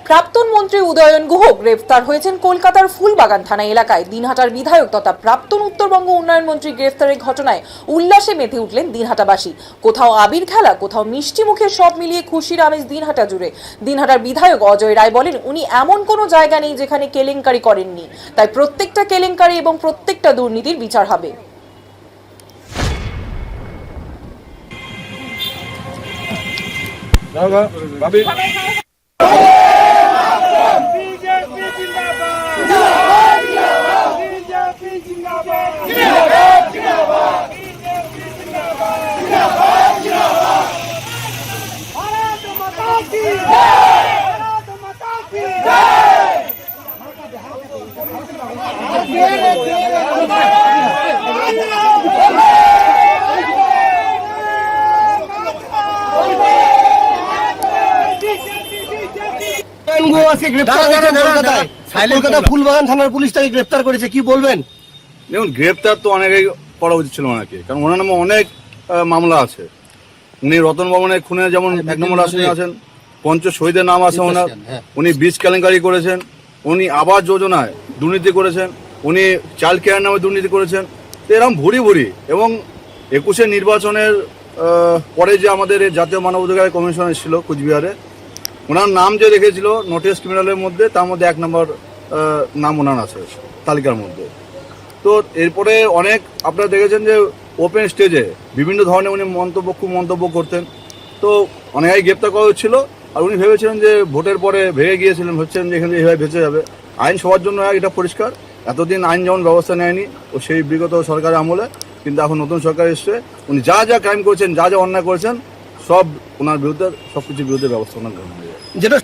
প্রাক্তন মন্ত্রী উদয়ন গুহ গ্রেফতার হয়েছেন কলকাতার ফুলবাগান থানা এলাকায়। দিনহাটার বিধায়ক তথা প্রাক্তন উত্তরবঙ্গ উন্নয়ন মন্ত্রী গ্রেফতারের ঘটনায় উল্লাসে মেতে উঠলেন দিনহাটাবাসী। কোথাও আবির খেলা, কোথাও মিষ্টি মুখে, সব মিলিয়ে খুশির আমেজ দিনহাটা জুড়ে। দিনহাটার বিধায়ক অজয় রায় বলেন, উনি এমন কোনো জায়গা নেই যেখানে কেলেঙ্কারি করেননি, তাই প্রত্যেকটা কেলেঙ্কারি এবং প্রত্যেকটা দুর্নীতির বিচার হবে। কলকাতা ফুলবাগান থানার পুলিশ তাকে গ্রেফতার করেছে, কি বলবেন? দেখুন, গ্রেপ্তার তো অনেকেই করা উচিত ছিল ওনাকে, কারণ ওনার নামে অনেক মামলা আছে। উনি রতন ভবনের খুনে যেমন 1 নম্বর আসামি আছেন, পঞ্চ শহীদের নাম আছে ওনার। উনি বীজ কেলেঙ্কারি করেছেন, উনি আবাস যোজনায় দুর্নীতি করেছেন, উনি চাইল্ড কেয়ার নামে দুর্নীতি করেছেন। তো এরকম ভুরি ভুরি, এবং 21-এর নির্বাচনের পরে যে আমাদের জাতীয় মানবাধিকার কমিশন ছিল কুচবিহারে, ওনার নাম যে রেখেছিল নোটিস ক্রিমিনালের মধ্যে, তার মধ্যে 1 নম্বর নাম ওনার আছে তালিকার মধ্যে। তো এরপরে অনেক আপনারা দেখেছেন যে ওপেন স্টেজে বিভিন্ন ধরনের উনি মন্তব্য করতেন। তো অনেকেই গ্রেপ্তার করা হচ্ছিল, আর উনি ভেবেছিলেন যে ভোটের পরে ভেঙে গিয়েছিলেন, হচ্ছেন যে এখানে এইভাবে বেঁচে যাবে। আইন সবার জন্য এটা পরিষ্কার, এতদিন আইন যেমন ব্যবস্থা নেয়নি ও সেই বিগত সরকারের আমলে, কিন্তু এখন নতুন সরকার এসছে, উনি যা যা ক্রাইম করেছেন, যা যা অন্যায় করেছেন, সব ওনার বিরুদ্ধে, সবকিছুর বিরুদ্ধে ব্যবস্থা গ্রহণ হয়ে যায়। যেটা